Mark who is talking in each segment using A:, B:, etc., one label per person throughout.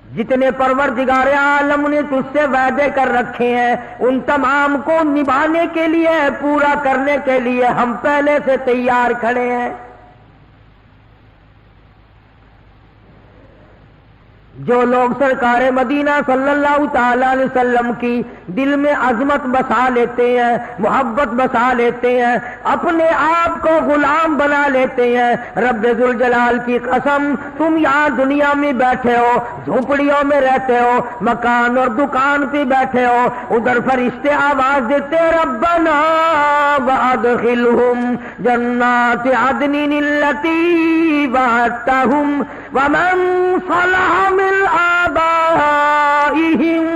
A: جتنے پروردگار عالم نے تجھ سے وعدے کر رکھے ہیں ان تمام کو نبھانے کے لیے، پورا کرنے کے لیے ہم پہلے سے تیار کھڑے ہیں۔ جو لوگ سرکار مدینہ صلی اللہ تعالی علیہ وسلم کی دل میں عظمت بسا لیتے ہیں، محبت بسا لیتے ہیں، اپنے آپ کو غلام بنا لیتے ہیں، رب ذوالجلال کی قسم تم یہاں دنیا میں بیٹھے ہو، جھونپڑیوں میں رہتے ہو، مکان اور دکان پہ بیٹھے ہو، ادھر فرشتے آواز دیتے ربنا وادخلہم جنات عدن التی وعدتہم ومن صلح من آبائهم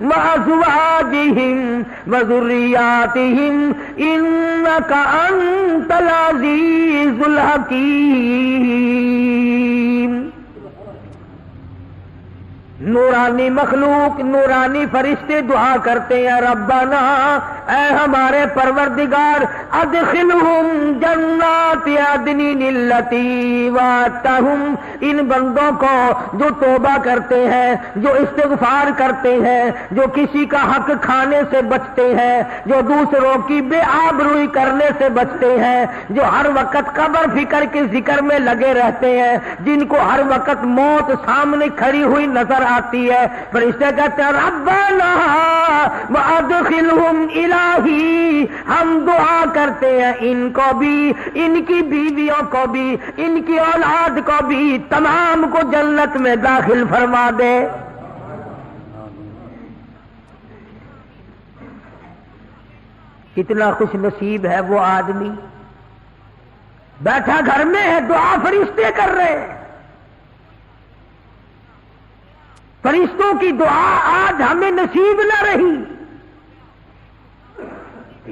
A: وأزواجهم وذرياتهم إنك أنت العزيز الحكيم۔ نورانی مخلوق، نورانی فرشتے دعا کرتے ہیں ربنا اے ہمارے پروردگار ادخلہم جنات عدن التی وعدتہم، ان بندوں کو جو توبہ کرتے ہیں، جو استغفار کرتے ہیں، جو کسی کا حق کھانے سے بچتے ہیں، جو دوسروں کی بے آبروئی کرنے سے بچتے ہیں، جو ہر وقت قبر فکر کے ذکر میں لگے رہتے ہیں، جن کو ہر وقت موت سامنے کھڑی ہوئی نظر آتی ہے، فرشتے کہتے ہیں ربنا وادخلہم الہی، ہم دعا کرتے ہیں ان کو بھی، ان کی بیویوں کو بھی، ان کی اولاد کو بھی، تمام کو جنت میں داخل فرما دے۔ کتنا خوش نصیب ہے وہ آدمی، بیٹھا گھر میں ہے، دعا فرشتے کر رہے ہیں۔ فرشتوں کی دعا آج ہمیں نصیب نہ رہی۔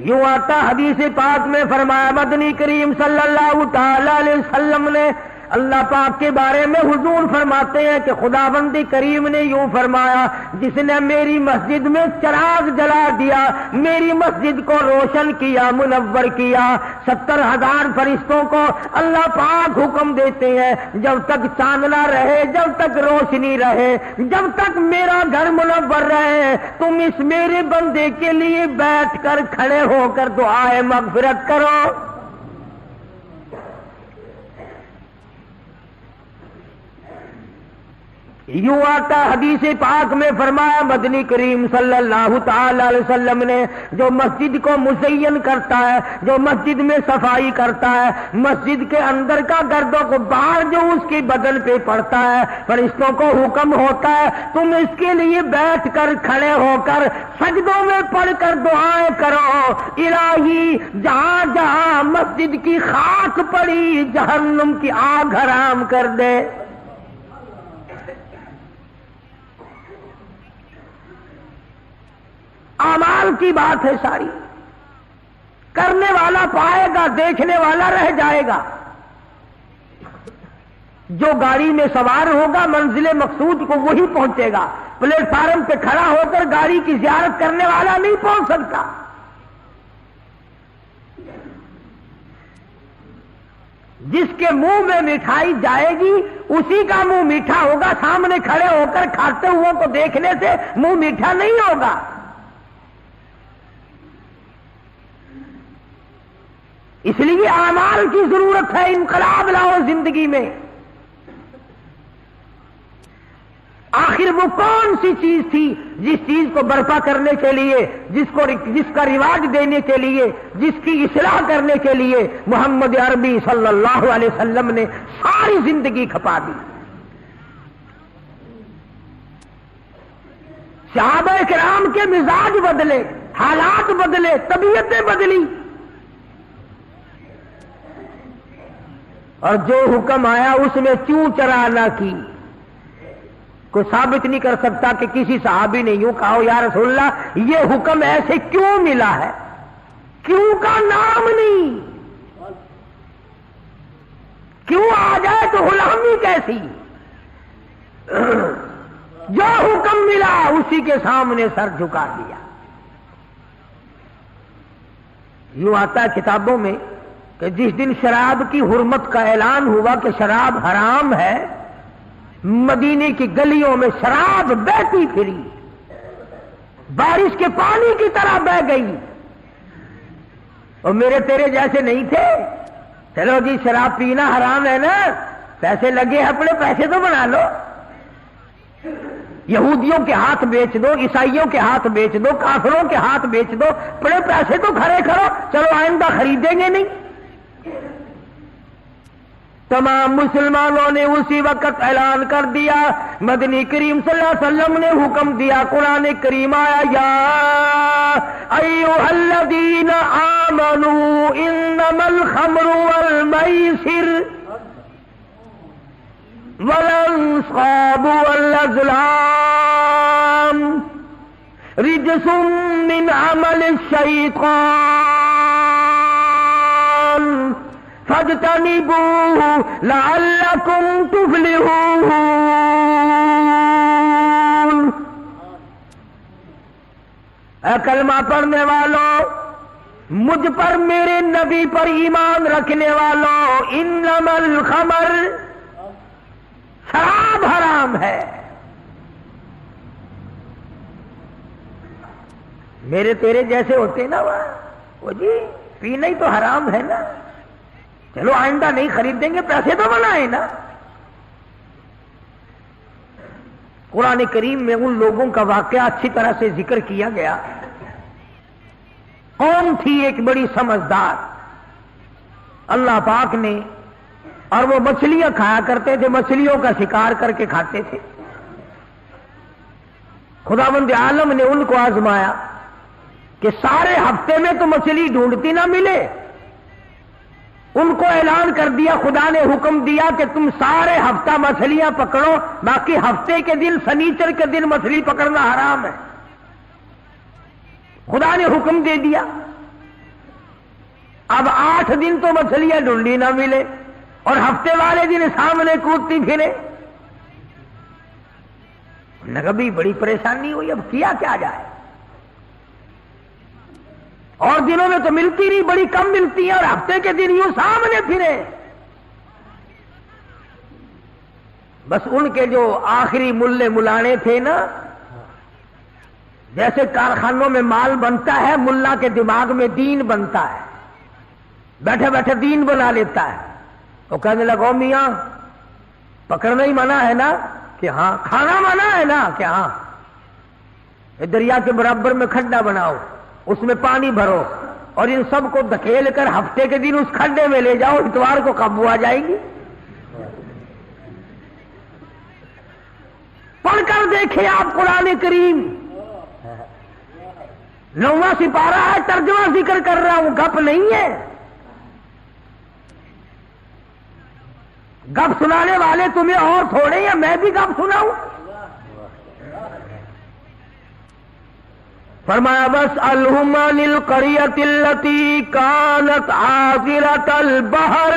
A: یوں آتا حدیث پاک میں فرمایا، مدنی کریم صلی اللہ تعالی علیہ وسلم نے اللہ پاک کے بارے میں حضور فرماتے ہیں کہ خداوند کریم نے یوں فرمایا، جس نے میری مسجد میں چراغ جلا دیا، میری مسجد کو روشن کیا، منور کیا، 70,000 فرشتوں کو اللہ پاک حکم دیتے ہیں جب تک چاندنا رہے، جب تک روشنی رہے، جب تک میرا گھر منور رہے، تم اس میرے بندے کے لیے بیٹھ کر کھڑے ہو کر دعائے مغفرت کرو۔ یوں آتا حدیث پاک میں فرمایا مدنی کریم صلی اللہ تعالی علیہ وسلم نے، جو مسجد کو مزین کرتا ہے، جو مسجد میں صفائی کرتا ہے، مسجد کے اندر کا گرد و غبار جو اس کے بدن پہ پڑتا ہے، فرشتوں کو حکم ہوتا ہے تم اس کے لیے بیٹھ کر کھڑے ہو کر سجدوں میں پڑھ کر دعائیں کرو، الہی جہاں جہاں مسجد کی خاک پڑی جہنم کی آگ حرام کر دے۔ اعمال کی بات ہے ساری، کرنے والا پائے گا، دیکھنے والا رہ جائے گا۔ جو گاڑی میں سوار ہوگا منزل مقصود کو وہی پہنچے گا، پلیٹ فارم پہ کھڑا ہو کر گاڑی کی زیارت کرنے والا نہیں پہنچ سکتا۔ جس کے منہ میں مٹھائی جائے گی اسی کا منہ میٹھا ہوگا، سامنے کھڑے ہو کر کھاتے ہوئے کو دیکھنے سے منہ میٹھا نہیں ہوگا۔ اس لیے اعمال کی ضرورت ہے، انقلاب لاؤ زندگی میں۔ آخر وہ کون سی چیز تھی جس چیز کو برپا کرنے کے لیے، جس کا رواج دینے کے لیے، جس کی اصلاح کرنے کے لیے محمد عربی صلی اللہ علیہ وسلم نے ساری زندگی کھپا دی۔ صحابہ کرام کے مزاج بدلے، حالات بدلے، طبیعتیں بدلی، اور جو حکم آیا اس میں چوں چرا نہ کی۔ کوئی ثابت نہیں کر سکتا کہ کسی صحابی نے یوں کہا یا رسول اللہ یہ حکم ایسے کیوں ملا ہے، کیوں کا نام نہیں، کیوں آ جائے تو غلامی کیسی۔ جو حکم ملا اسی کے سامنے سر جھکا دیا۔ یوں آتا ہے کتابوں میں کہ جس دن شراب کی حرمت کا اعلان ہوا کہ شراب حرام ہے، مدینے کی گلیوں میں شراب بہتی پھری، بارش کے پانی کی طرح بہ گئی، اور میرے تیرے جیسے نہیں تھے، چلو جی شراب پینا حرام ہے نا، پیسے لگے اپنے پیسے تو بنا لو، یہودیوں کے ہاتھ بیچ دو، عیسائیوں کے ہاتھ بیچ دو، کافروں کے ہاتھ بیچ دو، اپنے پیسے تو کھڑے کرو، چلو آئندہ خریدیں گے نہیں۔ تمام مسلمانوں نے اسی وقت اعلان کر دیا، مدنی کریم صلی اللہ علیہ وسلم نے حکم دیا، قرآن کریم آیا، یا ایھا الذین آمنوا انما الخمر والمیسر والانصاب والازلام رجس من عمل الشیطان فاجتنبوه لعلکم تفلحون۔ اے کلمہ پڑھنے والوں، مجھ پر میرے نبی پر ایمان رکھنے والوں، انما الخمر، شراب حرام ہے۔ میرے تیرے جیسے ہوتے نا وہ جی پینا ہی تو حرام ہے نا، چلو آئندہ نہیں خریدیں گے، پیسے تو بنائیں نا۔ قرآن کریم میں ان لوگوں کا واقعہ اچھی طرح سے ذکر کیا گیا۔ قوم تھی ایک بڑی سمجھدار، اللہ پاک نے، اور وہ مچھلیاں کھایا کرتے تھے، مچھلیوں کا شکار کر کے کھاتے تھے۔ خداوند عالم نے ان کو آزمایا کہ سارے ہفتے میں تو مچھلی ڈھونڈتی نہ ملے، ان کو اعلان کر دیا، خدا نے حکم دیا کہ تم سارے ہفتہ مچھلیاں پکڑو، باقی ہفتے کے دن سنیچر کے دن مچھلی پکڑنا حرام ہے۔ خدا نے حکم دے دیا۔ اب 8 دن تو مچھلیاں ڈھونڈی نہ ملے، اور ہفتے والے دن سامنے کودتی پھرے۔ نگبی بڑی پریشانی ہوئی، اب کیا کیا جائے، اور دنوں میں تو ملتی نہیں، بڑی کم ملتی ہے، اور ہفتے کے دن یوں سامنے پھرے۔ بس ان کے جو آخری ملے ملانے تھے نا، جیسے کارخانوں میں مال بنتا ہے، ملا کے دماغ میں دین بنتا ہے، بیٹھے بیٹھے دین بنا لیتا ہے۔ تو کہنے لگو میاں پکڑنا ہی منع ہے نا، کہ ہاں، کھانا منع ہے نا، کہ ہاں، دریا کے برابر میں کھڈا بناؤ، اس میں پانی بھرو، اور ان سب کو دھکیل کر ہفتے کے دن اس کھڈے میں لے جاؤ، اتوار کو قابو آ جائے گی۔ پڑھ کر دیکھیں آپ قرآن کریم، 9واں سپارہ ہے، ترجمہ ذکر کر رہا ہوں، گپ نہیں ہے۔ گپ سنانے والے تمہیں اور تھوڑے ہیں، میں بھی گپ سناؤں۔ فرمایا واسألهم عن القرية التي كانت حاضرة البحر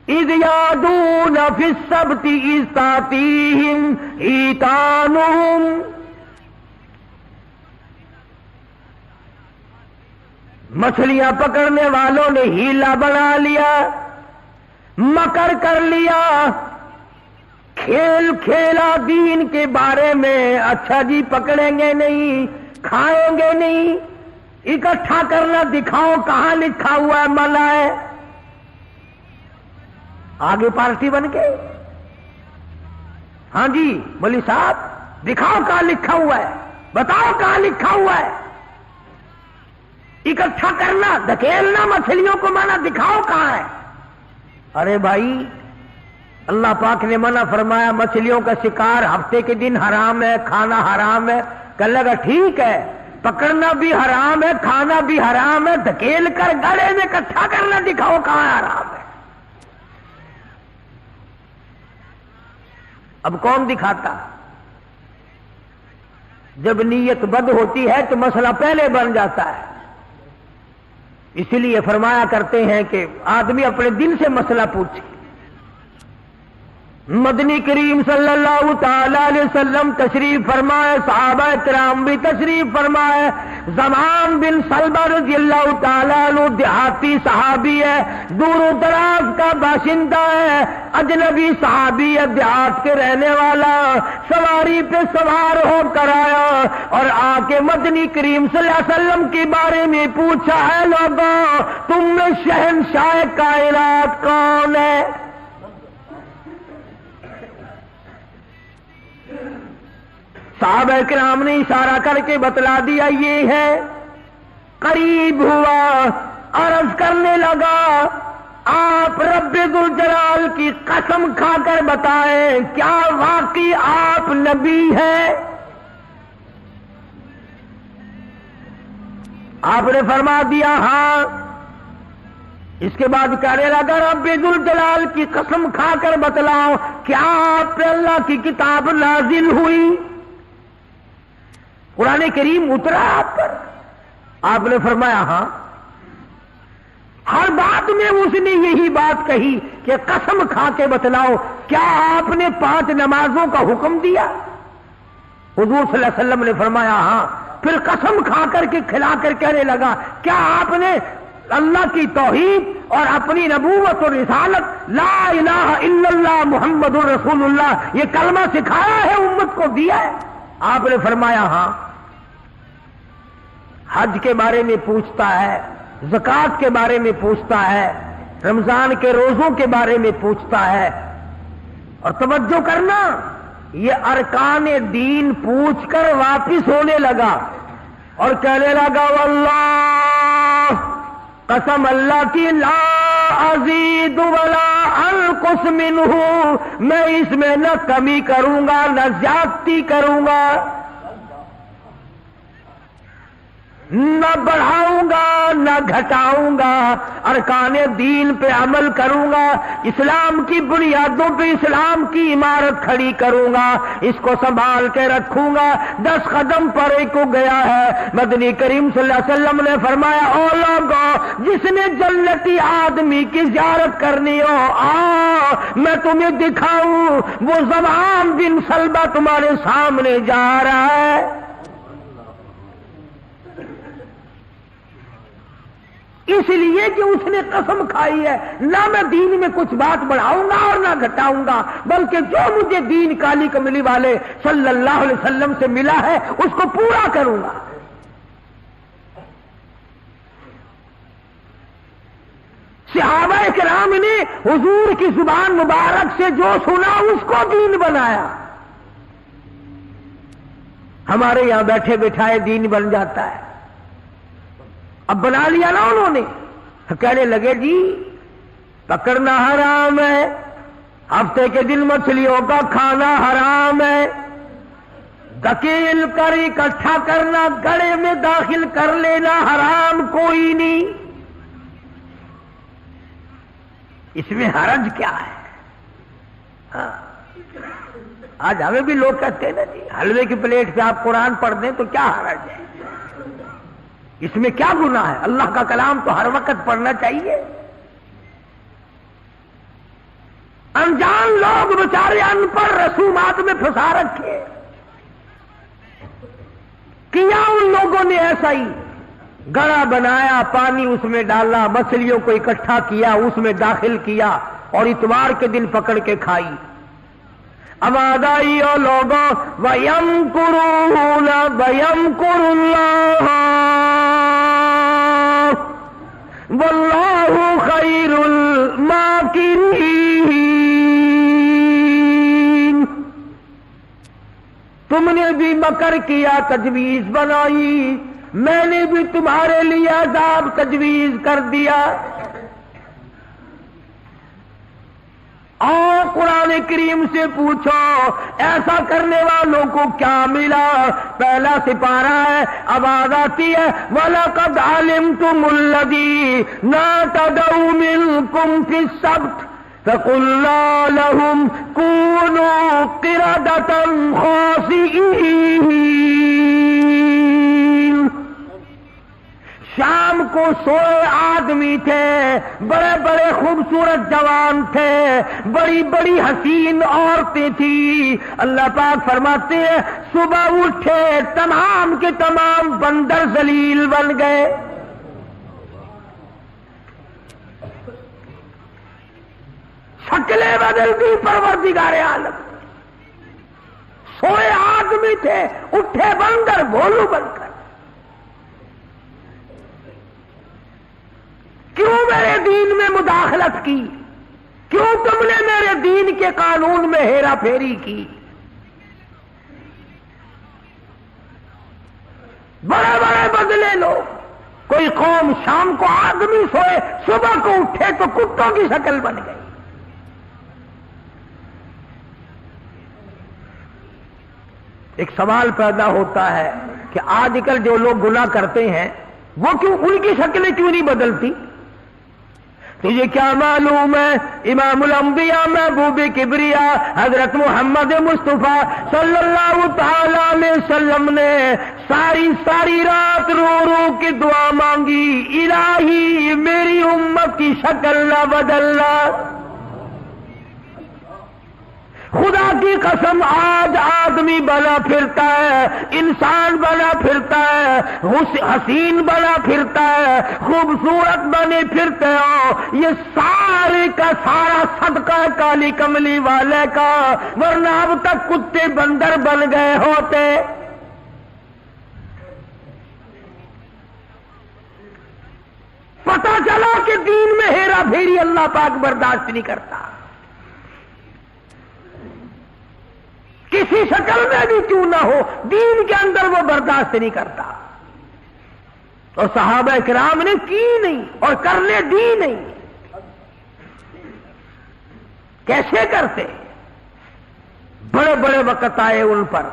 A: إذ يعدون في السبت إذ تأتيهم حيتانهم مچھلیاں پکڑنے والوں نے ہیلا بنا لیا، مکر کر لیا، کھیل کھیلا دین کے بارے میں، اچھا جی پکڑیں گے نہیں، کھائیں گے نہیں، اکٹھا کرنا دکھاؤ کہاں لکھا ہوا ہے منع ہے، آگے پارٹی بن کے، ہاں جی مولوی صاحب دکھاؤ کہاں لکھا ہوا ہے، بتاؤ کہاں لکھا ہوا ہے، اکٹھا کرنا دھکیلنا مچھلیوں کو منع، دکھاؤ کہاں ہے۔ ارے بھائی اللہ پاک نے منع فرمایا، مچھلیوں کا شکار ہفتے کے دن حرام ہے، کھانا حرام ہے۔ کہنے لگا ٹھیک ہے، پکڑنا بھی حرام ہے، کھانا بھی حرام ہے، دھکیل کر گڑے میں اکٹھا کرنا دکھاؤ کہاں حرام ہے۔ اب کون دکھاتا؟ جب نیت بد ہوتی ہے تو مسئلہ پہلے بن جاتا ہے۔ اسی لیے فرمایا کرتے ہیں کہ آدمی اپنے دل سے مسئلہ پوچھے، مدنی کریم صلی اللہ تعالی علیہ وسلم تشریف فرمائے، صحابہ کرام بھی تشریف فرمائے۔ زمان بن سلمہ رضی اللہ تعالی عنہ دیہاتی صحابی ہے، دور و دراز کا باشندہ ہے، اجنبی صحابی ہے، دیہات کے رہنے والا، سواری پہ سوار ہو کر آیا اور آ کے مدنی کریم صلی اللہ علیہ وسلم کے بارے میں پوچھا، ہے لوگوں تم میں شہنشاہ کائنات کون ہے؟ صحابہ کرام نے اشارہ کر کے بتلا دیا یہ ہے۔ قریب ہوا، عرض کرنے لگا آپ رب ذوالجلال کی قسم کھا کر بتائیں کیا واقعی آپ نبی ہیں؟ آپ نے فرما دیا ہاں۔ اس کے بعد کہنے لگا رب ذوالجلال کی قسم کھا کر بتلاؤ کیا آپ پہ اللہ کی کتاب نازل ہوئی؟ قرآن کریم اترا آپ پر؟ آپ نے فرمایا ہاں۔ ہر بات میں اس نے یہی بات کہی کہ قسم کھا کے بتلاؤ کیا آپ نے 5 نمازوں کا حکم دیا؟ حضور صلی اللہ علیہ وسلم نے فرمایا ہاں۔ پھر قسم کھا کر کے کھلا کر کہنے لگا کیا آپ نے اللہ کی توحید اور اپنی نبوت اور رسالت لا الہ الا اللہ محمد رسول اللہ یہ کلمہ سکھایا ہے، امت کو دیا ہے؟ آپ نے فرمایا ہاں۔ حج کے بارے میں پوچھتا ہے، زکوٰۃ کے بارے میں پوچھتا ہے، رمضان کے روزوں کے بارے میں پوچھتا ہے۔ اور توجہ کرنا، یہ ارکان دین پوچھ کر واپس ہونے لگا اور کہنے لگا واللہ قسم اللہ کی لا ازید ولا انقص منہ، میں اس میں نہ کمی کروں گا نہ زیادتی کروں گا، نہ بڑھاؤں گا نہ گھٹاؤں گا، ارکان دین پہ عمل کروں گا، اسلام کی بنیادوں پہ اسلام کی عمارت کھڑی کروں گا، اس کو سنبھال کے رکھوں گا۔ 10 قدم پرے کو گیا ہے، مدنی کریم صلی اللہ علیہ وسلم نے فرمایا او لوگوں جس نے جنتی آدمی کی زیارت کرنی ہو میں تمہیں دکھاؤں، وہ زمان بن سلمہ تمہارے سامنے جا رہا ہے۔ اس لیے کہ اس نے قسم کھائی ہے نہ میں دین میں کچھ بات بڑھاؤں گا اور نہ گھٹاؤں گا، بلکہ جو مجھے دین کالی کملی والے صلی اللہ علیہ وسلم سے ملا ہے اس کو پورا کروں گا۔ صحابہ کرام نے حضور کی زبان مبارک سے جو سنا اس کو دین بنایا۔ ہمارے یہاں بیٹھے بٹھائے دین بن جاتا ہے، اب بنا لیا نا انہوں نے، کہنے لگے جی پکڑنا حرام ہے، ہفتے کے دن مچھلیوں کا کھانا حرام ہے، دھکیل کر اکٹھا کرنا گڑے میں داخل کر لینا حرام کوئی نہیں، اس میں حرج کیا ہے؟ ہاں آج ہمیں بھی لوگ کہتے ہیں نا جی حلوے کی پلیٹ پہ آپ قرآن پڑھ دیں تو کیا حرج ہے، اس میں کیا گناہ ہے؟ اللہ کا کلام تو ہر وقت پڑھنا چاہیے۔ انجان لوگ بیچارے ان پڑھ رسومات میں پھنسا رکھے، کیا ان لوگوں نے ایسا ہی گڑا بنایا، پانی اس میں ڈالا، مچھلیوں کو اکٹھا کیا، اس میں داخل کیا اور اتوار کے دن پکڑ کے کھائی۔ آواز آئی او لوگوں وَيَمْكُرُونَ وَيَمْكُرُ اللَّهُ وَاللَّهُ خَيْرُ الْمَاكِرِينَ۔ تم نے بھی مکر کیا، تجویز بنائی، میں نے بھی تمہارے لیے عذاب تجویز کر دیا۔ اور قرآن کریم سے پوچھو ایسا کرنے والوں کو کیا ملا؟ پہلا سپارہ ہے، آواز آتی ہے وَلَقَدْ عَلِمْتُمُ الَّذِينَ اعْتَدَوْا مِنْكُمْ فِي السَّبْتِ فَقُلْنَا لَهُمْ كُونُوا قِرَدَةً خَاسِئِينَ۔ شام کو سوئے آدمی تھے، بڑے بڑے خوبصورت جوان تھے، بڑی بڑی حسین عورتیں تھیں۔ اللہ پاک فرماتے ہیں صبح اٹھے تمام کے تمام بندر ذلیل بن گئے۔ شکلیں بدل دی پروردگار عالم، سوئے آدمی تھے اٹھے بندر بھولو بن کر۔ کیوں میرے دین میں مداخلت کی؟ کیوں تم نے میرے دین کے قانون میں ہیرا پھیری کی؟ بڑے بڑے بدلے لوگ، کوئی قوم شام کو آدمی سوئے صبح کو اٹھے تو کتوں کی شکل بن گئی۔ ایک سوال پیدا ہوتا ہے کہ آج کل جو لوگ گناہ کرتے ہیں وہ کیوں، ان کی شکلیں کیوں نہیں بدلتی؟ تجھے کیا معلوم ہے امام الانبیاء محبوب کبریا حضرت محمد مصطفیٰ صلی اللہ تعالی علیہ وسلم نے ساری رات رو رو کے دعا مانگی، الہی میری امت کی شکل نہ بدلنا۔ خدا کی قسم آج آدمی بنا پھرتا ہے، انسان بنا پھرتا ہے، حسین بنا پھرتا ہے، خوبصورت بنے پھرتے ہو، یہ سارے کا سارا صدقہ کالی کملی والے کا، ورنہ اب تک کتے بندر بن گئے ہوتے۔ پتہ چلا کہ دین میں ہیرا پھیری اللہ پاک برداشت نہیں کرتا، کسی شکل میں بھی کیوں نہ ہو، دین کے اندر وہ برداشت نہیں کرتا۔ اور صحابہ کرام نے کی نہیں اور کرنے دی نہیں۔ کیسے کرتے؟ بڑے بڑے وقت آئے ان پر،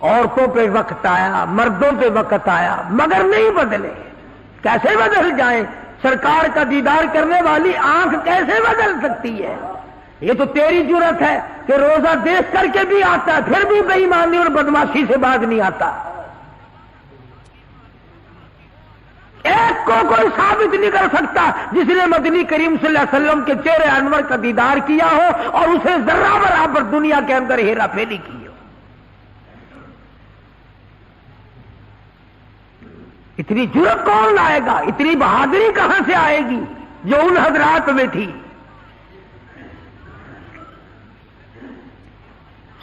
A: عورتوں پہ وقت آیا، مردوں پہ وقت آیا، مگر نہیں بدلے۔ کیسے بدل جائیں؟ سرکار کا دیدار کرنے والی آنکھ کیسے بدل سکتی ہے؟ یہ تو تیری جرت ہے کہ روزہ دیکھ کر کے بھی آتا ہے پھر بھی بے ایمانی اور بدماشی سے باز نہیں آتا۔ ایک کو کوئی ثابت نہیں کر سکتا جس نے مدنی کریم صلی اللہ علیہ وسلم کے چہرے انور کا دیدار کیا ہو اور اسے ذرہ برابر دنیا کے اندر ہیرا پھیری کی ہو۔ اتنی جرت کون لائے گا؟ اتنی بہادری کہاں سے آئے گی جو ان حضرات میں تھی؟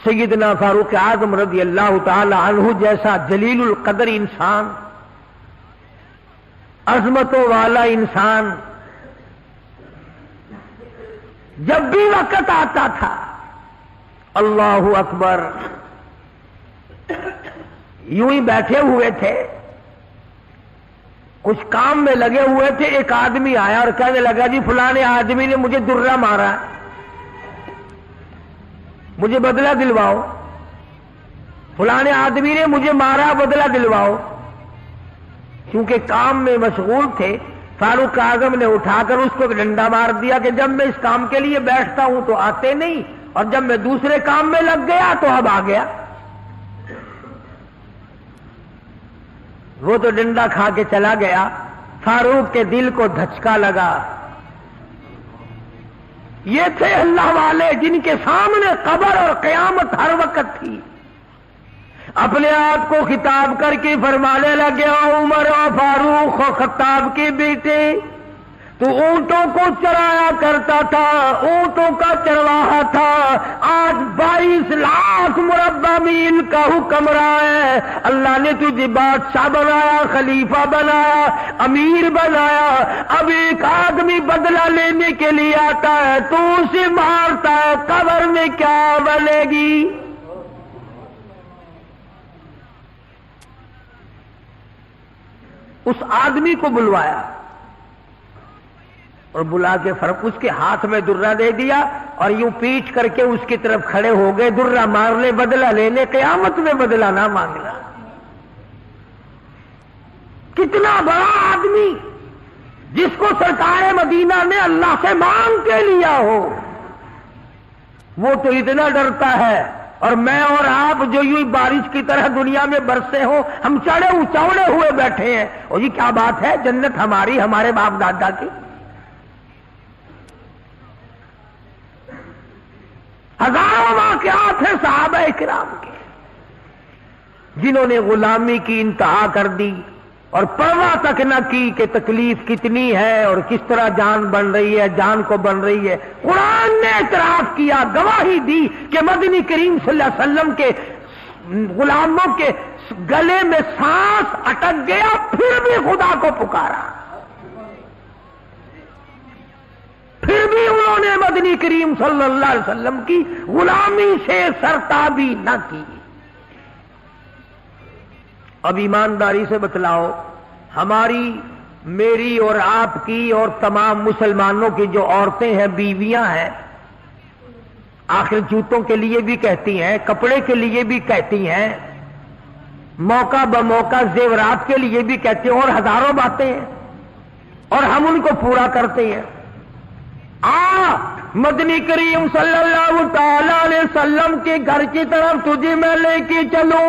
A: سیدنا فاروق اعظم رضی اللہ تعالی عنہ جیسا جلیل القدر انسان، عظمتوں والا انسان، جب بھی وقت آتا تھا اللہ اکبر، یوں ہی بیٹھے ہوئے تھے، کچھ کام میں لگے ہوئے تھے، ایک آدمی آیا اور کہنے لگا جی فلانے آدمی نے مجھے درہ مارا، مجھے بدلہ دلواؤ، فلانے آدمی نے مجھے مارا، بدلہ دلواؤ۔ کیونکہ کام میں مشغول تھے، فاروق اعظم نے اٹھا کر اس کو ڈنڈا مار دیا کہ جب میں اس کام کے لیے بیٹھتا ہوں تو آتے نہیں، اور جب میں دوسرے کام میں لگ گیا تو اب آ گیا۔ وہ تو ڈنڈا کھا کے چلا گیا، فاروق کے دل کو دھچکا لگا۔ یہ تھے اللہ والے جن کے سامنے قبر اور قیامت ہر وقت تھی۔ اپنے آپ کو خطاب کر کے فرمانے لگے عمر و فاروق و خطاب کے بیٹے، تو اونٹوں کو چرایا کرتا تھا، اونٹوں کا چرواہا تھا، آج 22 لاکھ مربع میل کا حکمراں ہے۔ اللہ نے تجھے بادشاہ بنایا، خلیفہ بنایا، امیر بنایا، اب ایک آدمی بدلہ لینے کے لیے آتا ہے تو اسے مارتا ہے، قبر میں کیا بنے گی؟ اس آدمی کو بلوایا اور بلا کے اس کے ہاتھ میں درہ دے دیا اور یوں پیٹ کر کے اس کی طرف کھڑے ہو گئے، درہ مارنے بدلہ لینے، قیامت میں بدلہ نہ مانگنا۔ کتنا بڑا آدمی جس کو سرکار مدینہ نے اللہ سے مانگ کے لیا ہو، وہ تو اتنا ڈرتا ہے اور میں اور آپ جو یوں بارش کی طرح دنیا میں برسے ہوں، ہم چوڑے ہوئے بیٹھے ہیں، اور یہ کیا بات ہے؟ جنت ہماری، ہمارے باپ دادا کی۔ ہزاروں واقعات ہیں صحابہ کرام کے جنہوں نے غلامی کی انتہا کر دی اور پرواہ تک نہ کی کہ تکلیف کتنی ہے اور کس طرح جان بن رہی ہے، جان کو بن رہی ہے۔ قرآن نے اعتراف کیا، گواہی دی کہ مدنی کریم صلی اللہ علیہ وسلم کے غلاموں کے گلے میں سانس اٹک گیا، پھر بھی خدا کو پکارا، پھر بھی انہوں نے مدنی کریم صلی اللہ علیہ وسلم کی غلامی سے سرتابی نہ کی۔ اب ایمانداری سے بتلاؤ، ہماری، میری اور آپ کی اور تمام مسلمانوں کی جو عورتیں ہیں، بیویاں ہیں، آخر جوتوں کے لیے بھی کہتی ہیں، کپڑے کے لیے بھی کہتی ہیں، موقع بموقع زیورات کے لیے بھی کہتے ہیں، اور ہزاروں باتیں ہیں، اور ہم ان کو پورا کرتے ہیں۔ مدنی کریم صلی اللہ تعالی علیہ وسلم کے گھر کی طرف تجھے میں لے کے چلوں۔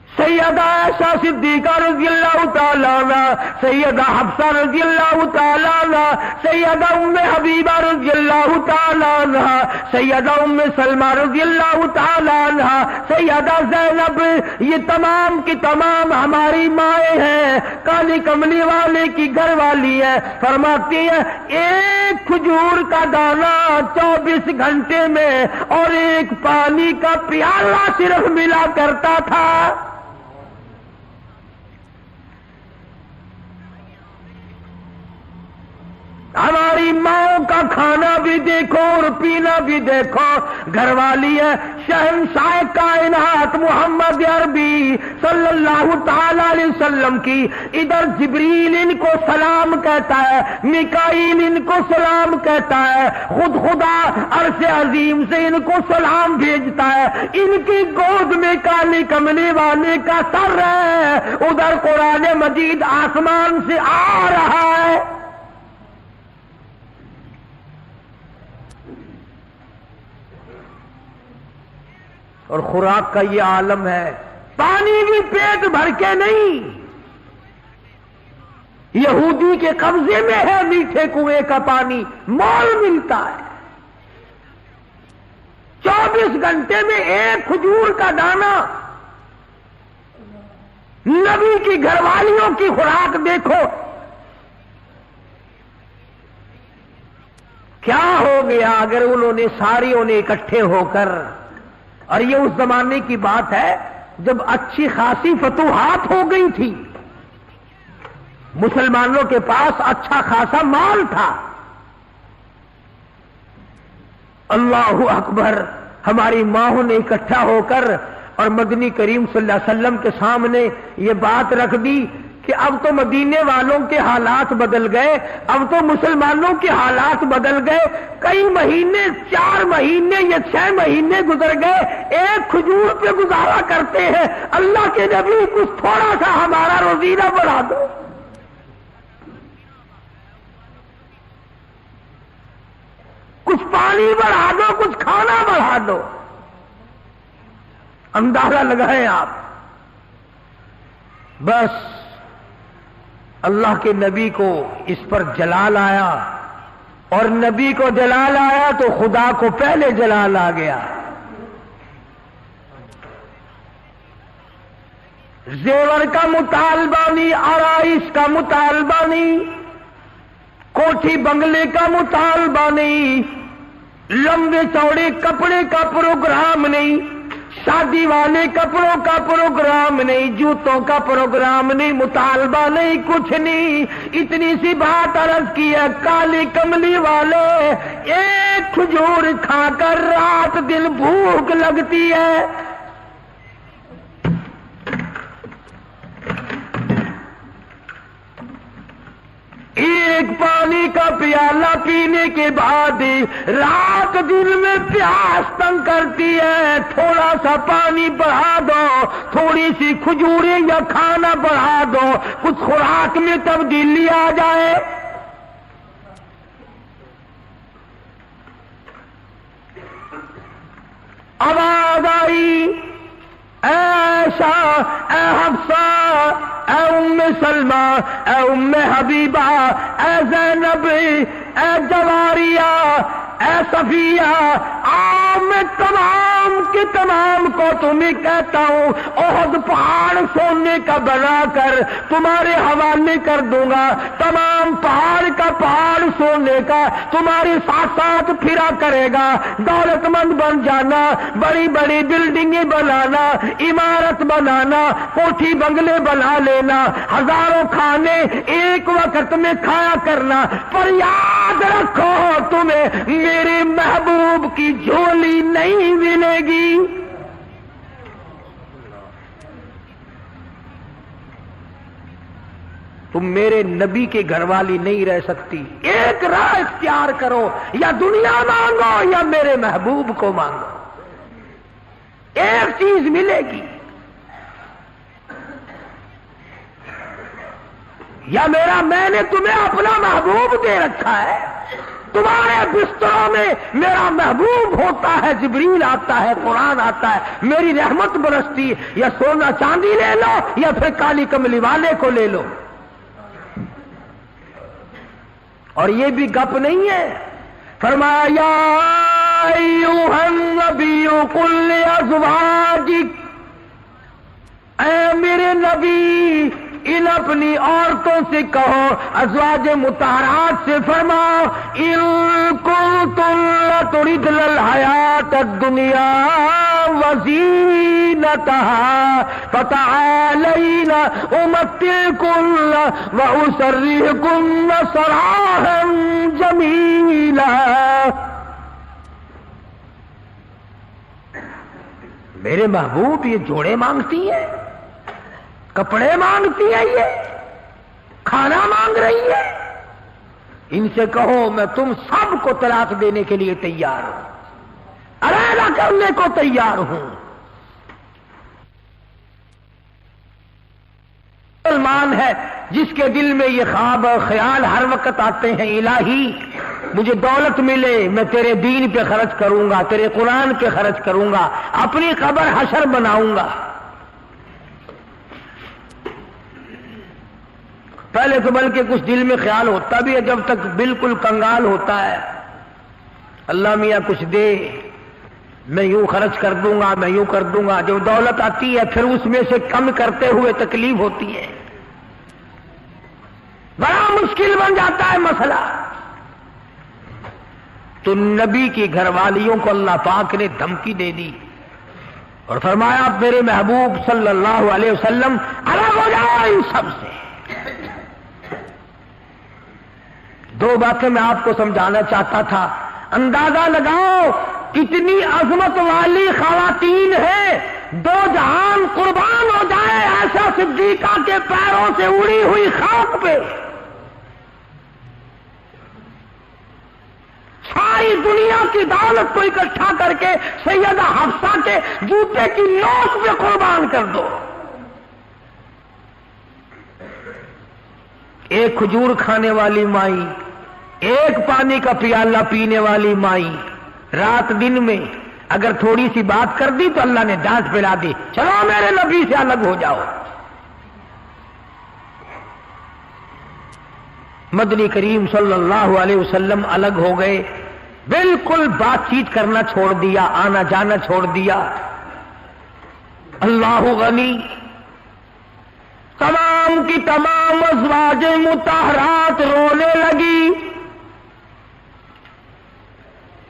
A: سیدہ عائشہ صدیقہ رضی اللہ تعالیٰ عنہ، سیدہ حفصہ رضی اللہ تعالیٰ عنہ، سیدہ ام حبیبہ رضی اللہ تعالیٰ عنہ، سیدہ ام سلمہ رضی اللہ تعالیٰ عنہ، سیدہ زینب، یہ تمام کی تمام ہماری مائیں ہیں، کالی کملی والے کی گھر والی ہے۔ فرماتی ہے ایک کھجور کا دانہ 24 گھنٹے میں اور ایک پانی کا پیالہ صرف ملا کرتا تھا۔ ہماری ماں کا کھانا بھی دیکھو اور پینا بھی دیکھو، گھر والی ہے شہنشاہ کائنات محمد عربی صلی اللہ تعالی علیہ وسلم کی، ادھر جبریل ان کو سلام کہتا ہے، میکائیل ان کو سلام کہتا ہے، خود خدا عرش عظیم سے ان کو سلام بھیجتا ہے، ان کی گود میں کالی کملی والے کا سر ہے، ادھر قرآن مجید آسمان سے آ رہا ہے۔ اور خوراک کا یہ عالم ہے، پانی بھی پیٹ بھر کے نہیں، یہودی کے قبضے میں ہے میٹھے کنویں کا پانی، مول ملتا ہے۔ 24 گھنٹے میں ایک کھجور کا دانہ، نبی کی گھر والیوں کی خوراک دیکھو، کیا ہو گیا اگر انہوں نے ساریوں نے اکٹھے ہو کر، اور یہ اس زمانے کی بات ہے جب اچھی خاصی فتوحات ہو گئی تھی، مسلمانوں کے پاس اچھا خاصا مال تھا۔ اللہ اکبر، ہماری ماں نے اکٹھا ہو کر اور مدنی کریم صلی اللہ علیہ وسلم کے سامنے یہ بات رکھ دی کہ اب تو مدینے والوں کے حالات بدل گئے، اب تو مسلمانوں کے حالات بدل گئے، کئی مہینے، 4 مہینے یا 6 مہینے گزر گئے، ایک کھجور پہ گزارا کرتے ہیں، اللہ کے نبی کچھ تھوڑا سا ہمارا روزینہ بڑھا دو، کچھ پانی بڑھا دو، کچھ کھانا بڑھا دو۔ اندازہ لگائیں آپ، بس اللہ کے نبی کو اس پر جلال آیا، اور نبی کو جلال آیا تو خدا کو پہلے جلال آ گیا۔ زیور کا مطالبہ نہیں، آرائش کا مطالبہ نہیں، کوٹھی بنگلے کا مطالبہ نہیں، لمبے چوڑے کپڑے کا پروگرام نہیں، شادی والے کپڑوں کا پروگرام نہیں، جوتوں کا پروگرام نہیں، مطالبہ نہیں، کچھ نہیں، اتنی سی بات عرض کی ہے، کالی کملی والے ایک کھجور کھا کر رات دن بھوک لگتی ہے، ایک پانی کا پیالہ پینے کے بعد رات دن میں پیاس تنگ کرتی ہے، تھوڑا سا پانی بڑھا دو، تھوڑی سی کھجوریں یا کھانا بڑھا دو، کچھ خوراک میں تبدیلی آ جائے۔ آواز آئی، اے عائشہ، اے حفصہ، اے ام سلمہ، اے ام حبیبہ، اے زینب، اے جواریہ، اے صفیہ، میں تمام کے تمام کو تمہیں کہتا ہوں احد پہاڑ سونے کا بنا کر تمہارے حوالے کر دوں گا، تمام پہاڑ کا پہاڑ سونے کا تمہارے ساتھ ساتھ پھرا کرے گا، دولت مند بن جانا، بڑی بڑی بلڈنگیں بنانا، عمارت بنانا، کوٹھی بنگلے بنا لینا، ہزاروں کھانے ایک وقت میں کھایا کرنا، پر یاد رکھو تمہیں میرے محبوب کی جھولی نہیں ملے گی۔ تم میرے نبی کے گھر والی نہیں رہ سکتی، ایک راہ اختیار کرو، یا دنیا مانگو یا میرے محبوب کو مانگو، ایک چیز ملے گی، یا میں نے تمہیں اپنا محبوب دے رکھا ہے، تمہارے بستروں میں میرا محبوب ہوتا ہے، جبریل آتا ہے، قرآن آتا ہے، میری رحمت برستی، یا سونا چاندی لے لو یا پھر کالی کملی والے کو لے لو۔ اور یہ بھی گپ نہیں ہے، فرمایا یا ایھا النبی قل لازواجک، اے میرے نبی ان اپنی عورتوں سے کہو، ازواج مطہرات سے فرماؤ، ان کنتن تردن الحیات الدنیا وزینتہا فتعالین امتعکن واسرحکن سراحا جمیلا۔ میرے محبوب یہ جوڑے مانگتی ہیں، کپڑے مانگتی ہے، یہ کھانا مانگ رہی ہے، ان سے کہو میں تم سب کو طلاق دینے کے لیے تیار ہوں، علیحدہ کرنے کو تیار ہوں۔ مسلمان ہے جس کے دل میں یہ خواب اور خیال ہر وقت آتے ہیں، الہی مجھے دولت ملے، میں تیرے دین پہ خرچ کروں گا، تیرے قرآن پہ خرچ کروں گا، اپنی قبر حشر بناؤں گا۔ پہلے تو بلکہ کچھ دل میں خیال ہوتا بھی ہے، جب تک بالکل کنگال ہوتا ہے، اللہ میاں کچھ دے، میں یوں خرچ کر دوں گا، میں یوں کر دوں گا۔ جب دولت آتی ہے پھر اس میں سے کم کرتے ہوئے تکلیف ہوتی ہے، بڑا مشکل بن جاتا ہے مسئلہ۔ تو نبی کی گھر والیوں کو اللہ پاک نے دھمکی دے دی اور فرمایا میرے محبوب صلی اللہ علیہ وسلم الگ ہو جاؤ ان سب سے۔ دو باتیں میں آپ کو سمجھانا چاہتا تھا، اندازہ لگاؤ کتنی عظمت والی خواتین ہیں، دو جہان قربان ہو جائے عائشہ صدیقہ کے پیروں سے اڑی ہوئی خاک پہ، ساری دنیا کی دولت کو اکٹھا کر کے سیدہ حفصہ کے جوتے کی نوک پہ قربان کر دو۔ ایک کھجور کھانے والی مائی، ایک پانی کا پیالہ پینے والی مائی، رات دن میں اگر تھوڑی سی بات کر دی تو اللہ نے ڈانٹ پلا دی، چلو میرے نبی سے الگ ہو جاؤ۔ مدنی کریم صلی اللہ علیہ وسلم الگ ہو گئے، بالکل بات چیت کرنا چھوڑ دیا، آنا جانا چھوڑ دیا۔ اللہ غنی، تمام کی تمام ازواج مطہرات رونے لگی۔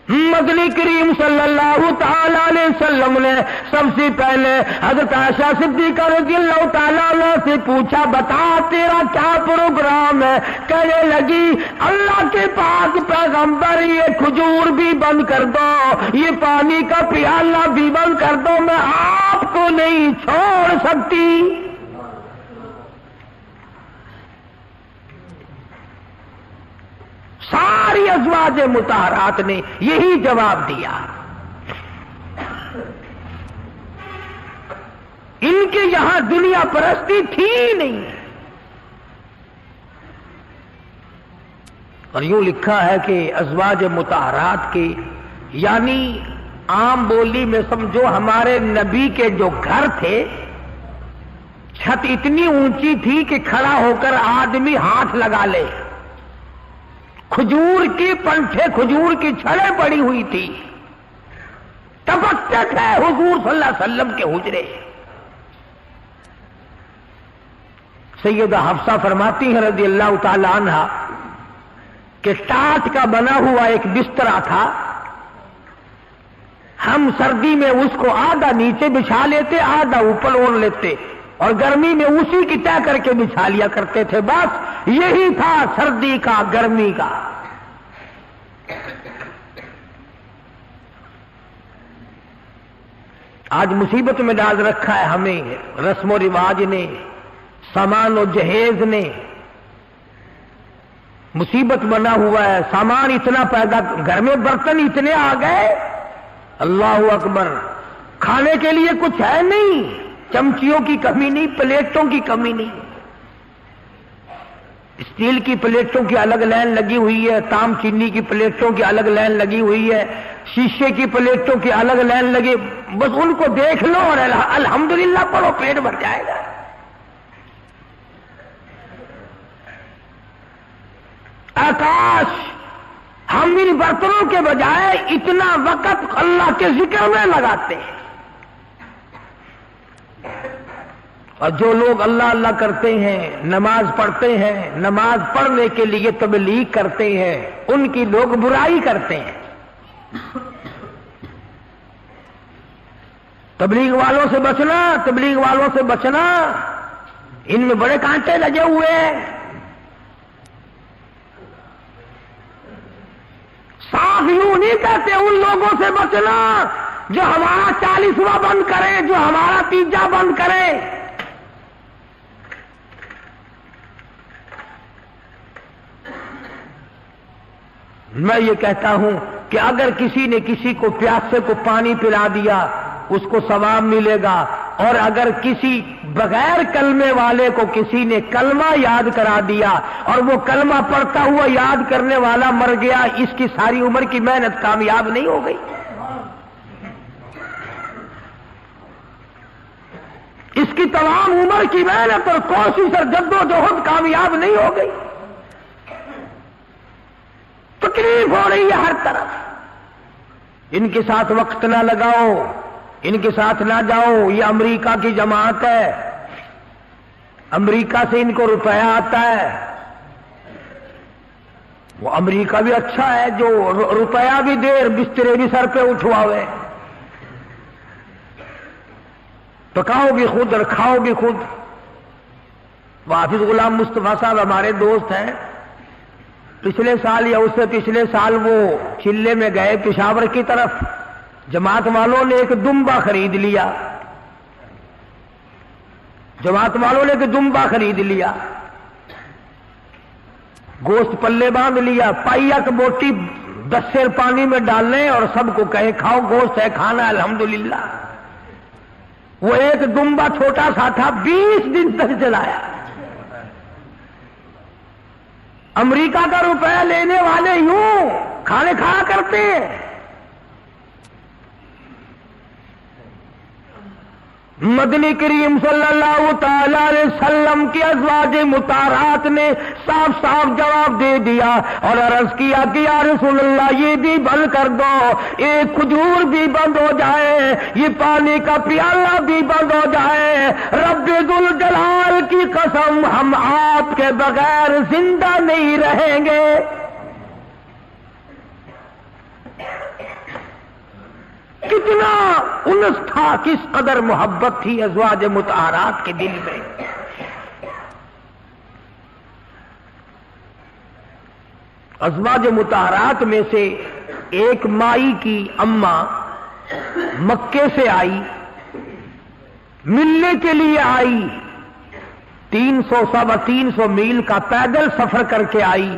A: مدنی کریم صلی اللہ تعالی علیہ وسلم نے سب سے پہلے حضرت عائشہ صدیقہ رضی اللہ تعالیٰ عنہ سے پوچھا بتا تیرا کیا پروگرام ہے؟ کہنے لگی اللہ کے پاک پیغمبر یہ کھجور بھی بند کر دو، یہ پانی کا پیالہ بھی بند کر دو، میں آپ کو نہیں چھوڑ سکتی۔ ساری ازواج مطہرات نے یہی جواب دیا۔ ان کے یہاں دنیا پرستی تھی نہیں، اور یوں لکھا ہے کہ ازواج مطہرات کے یعنی عام بولی میں سمجھو ہمارے نبی کے جو گھر تھے چھت اتنی اونچی تھی کہ کھڑا ہو کر آدمی ہاتھ لگا لے، کھجور کی پنٹھے کھجور کی چھڑیں پڑی ہوئی تھی، ٹپکتے تھے حضور صلی اللہ علیہ وسلم کے حجرے۔ سیدہ حفصہ فرماتی ہیں رضی اللہ تعالی عنہا کہ ٹاٹ کا بنا ہوا ایک بسترا تھا، ہم سردی میں اس کو آدھا نیچے بچھا لیتے آدھا اوپر اوڑھ لیتے، اور گرمی میں اسی کی طے کر کے بچھا لیا کرتے تھے۔ بس یہی تھا سردی کا گرمی کا۔ آج مصیبت میں ڈال رکھا ہے ہمیں رسم و رواج نے، سامان و جہیز نے، مصیبت بنا ہوا ہے، سامان اتنا پیدا، گھر میں برتن اتنے آ گئے، اللہ اکبر، کھانے کے لیے کچھ ہے نہیں، چمچیوں کی کمی نہیں، پلیٹوں کی کمی نہیں، اسٹیل کی پلیٹوں کی الگ لائن لگی ہوئی ہے، تام چینی کی پلیٹوں کی الگ لائن لگی ہوئی ہے، شیشے کی پلیٹوں کی الگ لائن لگی، بس ان کو دیکھ لو اور الحمدللہ پڑھو، پیٹ بھر جائے گا۔ آکاش، ہم ان برتنوں کے بجائے اتنا وقت اللہ کے ذکر میں لگاتے ہیں، اور جو لوگ اللہ اللہ کرتے ہیں، نماز پڑھتے ہیں، نماز پڑھنے کے لیے تبلیغ کرتے ہیں، ان کی لوگ برائی کرتے ہیں۔ تبلیغ والوں سے بچنا، تبلیغ والوں سے بچنا، ان میں بڑے کانٹے لگے ہوئے ہیں۔ صاف یوں نہیں کہتے ان لوگوں سے بچنا جو ہمارا 40واں بند کرے، جو ہمارا 30 بند کرے۔ میں یہ کہتا ہوں کہ اگر کسی نے کسی کو پیاسے کو پانی پلا دیا اس کو ثواب ملے گا، اور اگر کسی بغیر کلمے والے کو کسی نے کلمہ یاد کرا دیا اور وہ کلمہ پڑھتا ہوا یاد کرنے والا مر گیا، اس کی ساری عمر کی محنت کامیاب نہیں ہو گئی، اس کی تمام عمر کی محنت اور کوشش اور جدوجہد کامیاب نہیں ہو گئی۔ تکلیف ہو رہی ہے ہر طرف، ان کے ساتھ وقت نہ لگاؤ، ان کے ساتھ نہ جاؤ، یہ امریکہ کی جماعت ہے، امریکہ سے ان کو روپیہ آتا ہے، وہ امریکہ بھی اچھا ہے جو روپیہ بھی دے، بسترے بھی سر پہ اٹھواوے، پکاؤ بھی خود اور کھاؤ بھی خود۔ حافظ غلام مصطفیٰ صاحب ہمارے دوست ہیں، پچھلے سال یا اس سے پچھلے سال وہ چلے میں گئے پشاور کی طرف، جماعت والوں نے ایک دمبا خرید لیا، جماعت والوں نے ایک دمبا خرید لیا، گوشت پلے باندھ لیا، پائیا کی بوٹی 10 سیر پانی میں ڈالنے اور سب کو کہیں کھاؤ، گوشت ہے کھانا الحمدللہ۔ وہ ایک دمبا چھوٹا سا تھا، 20 دن تک چلایا۔ امریکہ کا روپیہ لینے والے یوں کھانے کھایا کرتے ہیں۔ مدنی کریم صلی اللہ تعالی علیہ وسلم کی ازواج مطہرات نے صاف صاف جواب دے دیا اور عرض کیا کہ یا رسول اللہ یہ بھی بند کر دو، ایک کھجور بھی بند ہو جائے، یہ پانی کا پیالہ بھی بند ہو جائے، رب ذوالجلال کی قسم ہم آپ کے بغیر زندہ نہیں رہیں گے۔ کتنا انس تھا، کس قدر محبت تھی ازواج مطہرات کے دل میں۔ ازواج مطہرات میں سے ایک مائی کی اماں مکے سے آئی، ملنے کے لیے آئی، 300 میل کا پیدل سفر کر کے آئی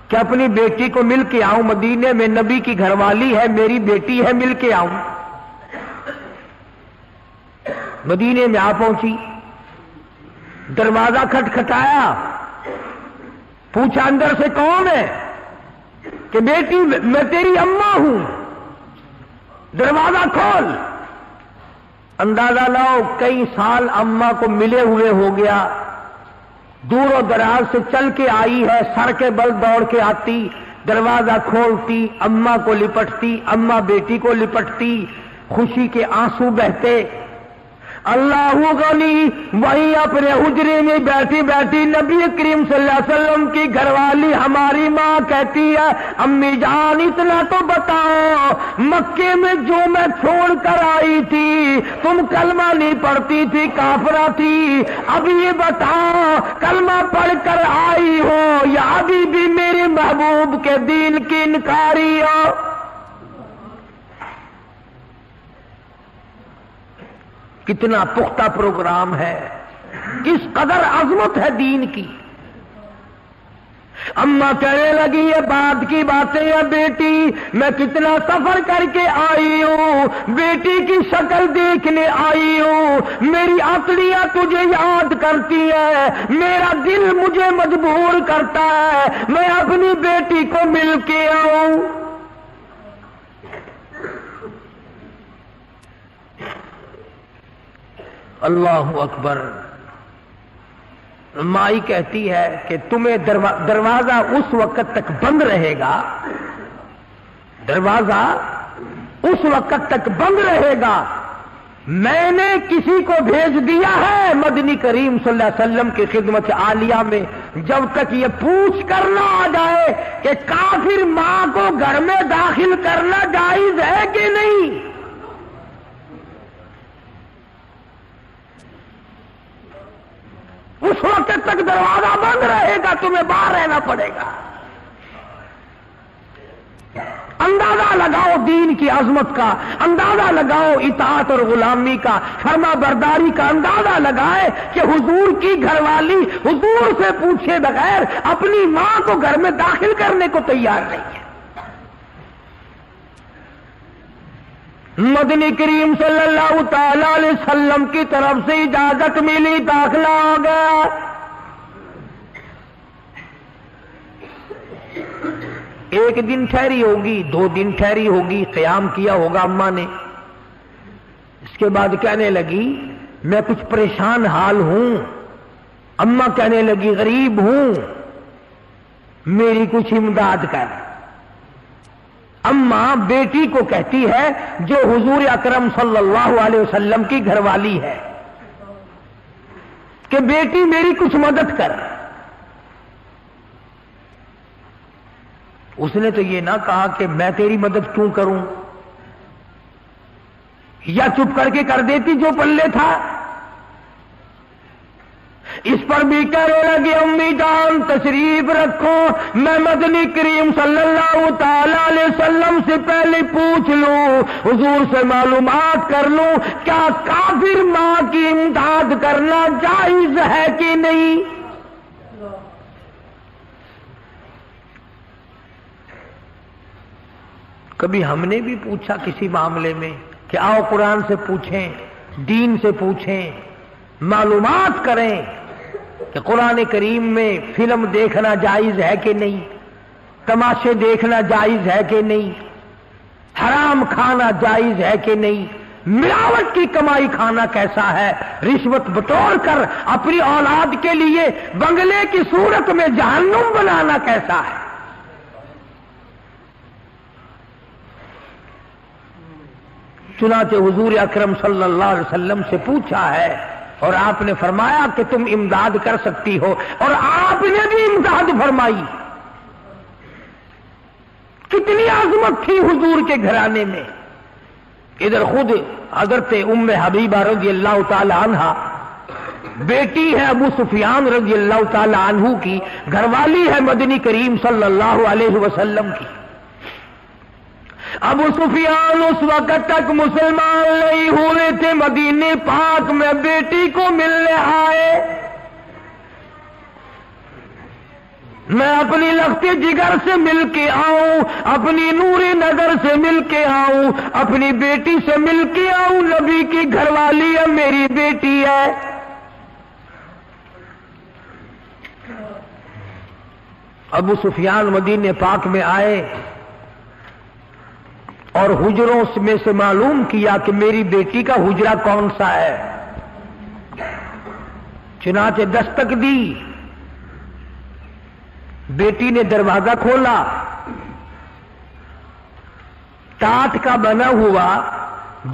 A: کہ اپنی بیٹی کو مل کے آؤں، مدینے میں نبی کی گھر والی ہے، میری بیٹی ہے، مل کے آؤں۔ مدینے میں آ پہنچی، دروازہ کھٹکھٹایا، پوچھا اندر سے کون ہے؟ کہ بیٹی میں تیری اماں ہوں۔ دروازہ کھول. اندازہ لاؤ کئی سال اماں کو ملے ہوئے ہو گیا, دور و دراز سے چل کے آئی ہے, سر کے بل دوڑ کے آتی, دروازہ کھولتی, اماں کو لپٹتی, اماں بیٹی کو لپٹتی, خوشی کے آنسو بہتے. اللہ غنی وہیں اپنے حجرے میں بیٹھی بیٹھی نبی کریم صلی اللہ علیہ وسلم کی گھر والی ہماری ماں کہتی ہے, امی جان اتنا تو بتاؤ, مکے میں جو میں چھوڑ کر آئی تھی تم کلمہ نہیں پڑھتی تھی, کافرہ تھی, اب یہ بتاؤ کلمہ پڑھ کر آئی ہو یا ابھی بھی میرے محبوب کے دین کی انکاری ہو؟ کتنا پختہ پروگرام ہے, کس قدر عظمت ہے دین کی. اماں کہنے لگی یہ بات کی باتیں ہیں بیٹی, میں کتنا سفر کر کے آئی ہوں, بیٹی کی شکل دیکھنے آئی ہوں, میری عقلیاں تجھے یاد کرتی ہے, میرا دل مجھے مجبور کرتا ہے میں اپنی بیٹی کو مل کے آؤں. اللہ اکبر. مائی کہتی ہے کہ تمہیں دروازہ اس وقت تک بند رہے گا, دروازہ اس وقت تک بند رہے گا, میں نے کسی کو بھیج دیا ہے مدنی کریم صلی اللہ علیہ وسلم کی خدمت عالیہ میں, جب تک یہ پوچھ کر نہ آ جائے کہ کافر ماں کو گھر میں داخل کرنا جائز ہے کہ نہیں. اس وقت تک دروازہ بند رہے گا, تمہیں باہر رہنا پڑے گا. اندازہ لگاؤ دین کی عظمت کا, اندازہ لگاؤ اطاعت اور غلامی کا, فرما برداری کا اندازہ لگائے کہ حضور کی گھر والی حضور سے پوچھے بغیر اپنی ماں کو گھر میں داخل کرنے کو تیار نہیں ہے. مدنی کریم صلی اللہ تعالی علیہ وسلم کی طرف سے اجازت ملی, داخلہ ہو گیا. ایک دن ٹھہری ہوگی, 2 دن ٹھہری ہوگی, قیام کیا ہوگا اماں نے. اس کے بعد کہنے لگی میں کچھ پریشان حال ہوں. اماں کہنے لگی غریب ہوں, میری کچھ امداد کر. اماں بیٹی کو کہتی ہے جو حضور اکرم صلی اللہ علیہ وسلم کی گھر والی ہے کہ بیٹی میری کچھ مدد کر. اس نے تو یہ نہ کہا کہ میں تیری مدد کیوں کروں, یا چپ کر کے کر دیتی جو پلے تھا. اس پر بھی کہنے لگے امی جان تشریف رکھو, میں مدنی کریم صلی اللہ تعالی علیہ وسلم سے پہلے پوچھ لوں, حضور سے معلومات کر لوں کیا کافر ماں کی امداد کرنا جائز ہے کہ نہیں. کبھی ہم نے بھی پوچھا کسی معاملے میں کہ آؤ قرآن سے پوچھیں, دین سے پوچھیں, معلومات کریں کہ قرآن کریم میں فلم دیکھنا جائز ہے کہ نہیں, تماشے دیکھنا جائز ہے کہ نہیں, حرام کھانا جائز ہے کہ نہیں, ملاوٹ کی کمائی کھانا کیسا ہے, رشوت بٹور کر اپنی اولاد کے لیے بنگلے کی صورت میں جہنم بنانا کیسا ہے. چنانچہ حضور اکرم صلی اللہ علیہ وسلم سے پوچھا ہے اور آپ نے فرمایا کہ تم امداد کر سکتی ہو, اور آپ نے بھی امداد فرمائی. کتنی عظمت تھی حضور کے گھرانے میں. ادھر خود حضرت ام حبیبہ رضی اللہ تعالی عنہا بیٹی ہے ابو سفیان رضی اللہ تعالی عنہ کی, گھر والی ہے مدنی کریم صلی اللہ علیہ وسلم کی. ابو سفیان اس وقت تک مسلمان نہیں ہوئے تھے, مدینے پاک میں بیٹی کو ملنے آئے. میں اپنی لخت جگر سے مل کے آؤں, اپنی نور نظر سے مل کے آؤں, اپنی بیٹی سے مل کے آؤں. نبی کی گھر والی ہے, میری بیٹی ہے. ابو سفیان مدینے پاک میں آئے اور حجروں میں سے معلوم کیا کہ میری بیٹی کا حجرہ کون سا ہے. چنانچہ دستک دی. بیٹی نے دروازہ کھولا. ٹاٹ کا بنا ہوا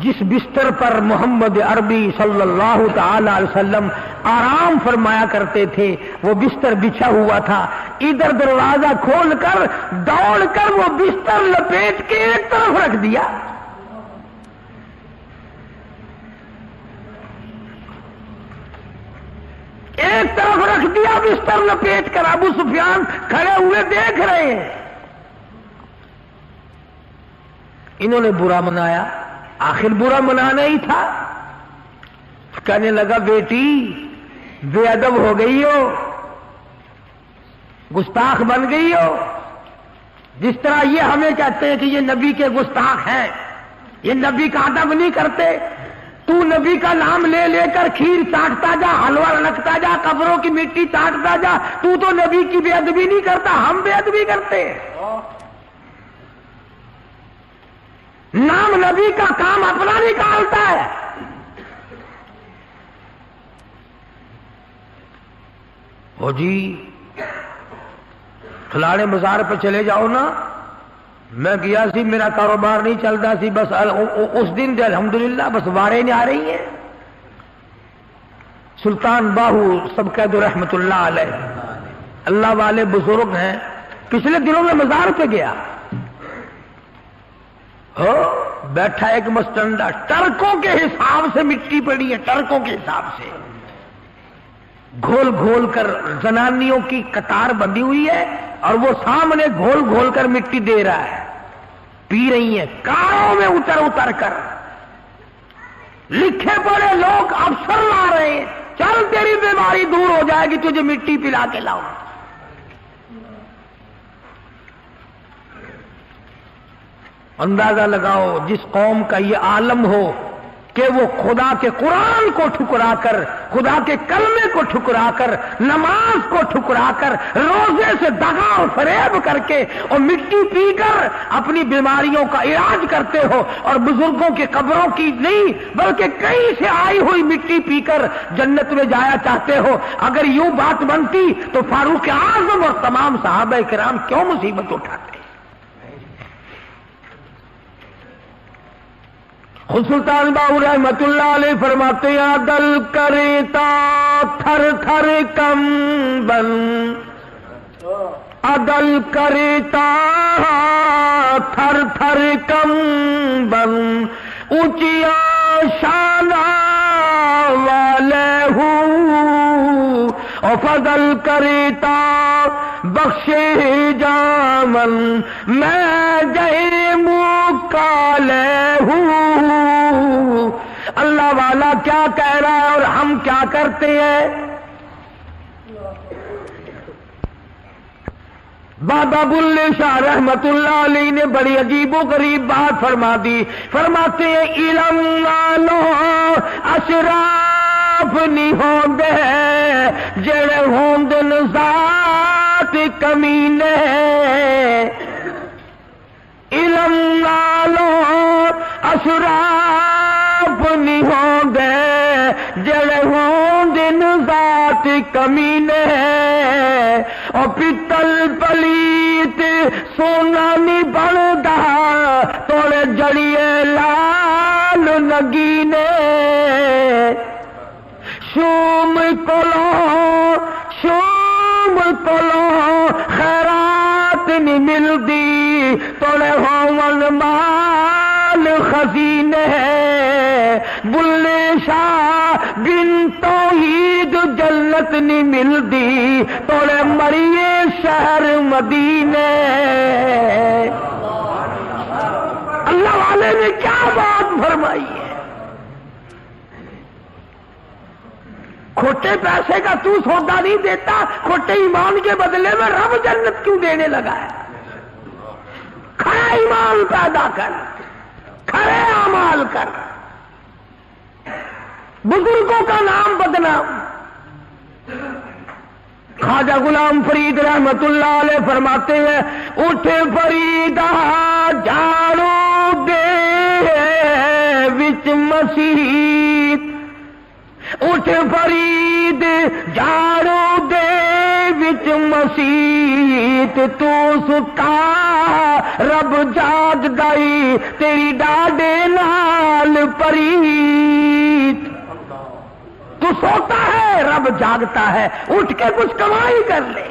A: جس بستر پر محمد عربی صلی اللہ تعالی علیہ وسلم آرام فرمایا کرتے تھے وہ بستر بچھا ہوا تھا. ادھر دروازہ کھول کر دوڑ کر وہ بستر لپیٹ کے ایک طرف رکھ دیا. ایک طرف رکھ دیا بستر لپیٹ کر. ابو سفیان کھڑے ہوئے دیکھ رہے ہیں. انہوں نے برا منایا. آخر برا منانا ہی تھا. کہنے لگا بیٹی بے ادب ہو گئی ہو, گستاخ بن گئی ہو. جس طرح یہ ہمیں کہتے ہیں کہ یہ نبی کے گستاخ ہیں, یہ نبی کا ادب نہیں کرتے. تو نبی کا نام لے لے کر کھیر چاٹتا جا, حلوہ رکھتا جا, قبروں کی مٹی چاٹتا جا. تو نبی کی بے ادبی نہیں کرتا, ہم بے ادبی کرتے ہیں. نام نبی کا کام اپنا نکالتا ہے. ہو جی فلانے بازار پہ چلے جاؤ نا, میں گیا سی, میرا کاروبار نہیں چلتا سی, بس اس دن سے الحمدللہ بس وارے نہیں آ رہی ہیں. سلطان باہو سب قید رحمت اللہ علیہ اللہ والے بزرگ ہیں. پچھلے دنوں میں مزار پہ گیا, ہو بیٹھا ایک مستنڈا, ٹرکوں کے حساب سے مٹی پڑی ہے, ٹرکوں کے حساب سے گھول گھول کر زنانیوں کی قطار بندھی ہوئی ہے اور وہ سامنے گھول گھول کر مٹی دے رہا ہے. پی رہی ہیں کاروں میں اتر اتر کر. لکھے پڑے لوگ افسر لا رہے ہیں, چل تیری بیماری دور ہو جائے گی, تجھے مٹی پلا کے لاؤ. اندازہ لگاؤ جس قوم کا یہ عالم ہو کہ وہ خدا کے قرآن کو ٹھکرا کر, خدا کے کلمے کو ٹھکرا کر, نماز کو ٹھکرا کر, روزے سے دغا اور فریب کر کے اور مٹی پی کر اپنی بیماریوں کا علاج کرتے ہو, اور بزرگوں کی قبروں کی نہیں بلکہ کہیں سے آئی ہوئی مٹی پی کر جنت میں جایا چاہتے ہو. اگر یوں بات بنتی تو فاروق اعظم اور تمام صحابہ کرام کیوں مصیبت اٹھاتے؟ خود سلطان باہو رحمت اللہ علیہ فرماتے ہیں دل کرتا تھر تھر کمبن, عدل کرتا تھر تھر کمبن, اونچیا شانہ والے ہوں اور فضل کرتا بخشے جامن, میں جے مکالے ہوں. اللہ والا کیا کہہ رہا ہے اور ہم کیا کرتے ہیں؟ بابا بلے شاہ رحمت اللہ علیہ نے بڑی عجیب و غریب بات فرما دی. فرماتے ہیں علم والو اشراف نہیں ہوندے جڑے ہوندن ذات کمینے. علم والو اشراف نہیں ہوندے جڑے ہوندن ذات کمینے. اور پتل پلیت سونا نہیں بندا توڑے جڑیے لال نگینے. شوم کولو خیرات نہیں ملدی توڑے ہون مال خزینے. بلے شاہ بن توحید جنت نہیں ملدی توڑے مریے شہر مدینے. اللہ والے نے کیا بات فرمائی ہے؟ کھوٹے پیسے کا تو سودا نہیں دیتا, کھوٹے ایمان کے بدلے میں رب جنت کیوں دینے لگا ہے؟ کھڑا ایمان پیدا کر, کھڑے اعمال کر. بزرگوں کا نام بدنام. خواجہ غلام فرید رحمت اللہ علیہ فرماتے ہیں اٹھ فریدا جھاڑو دے مسیت اٹھ فرید جاڑو دے وچ مسیت تو ستا رب جاگ گئی تیری ڈاڈے نال پریت تو سوتا ہے رب جاگتا ہے اٹھ کے کچھ کمائی کر لے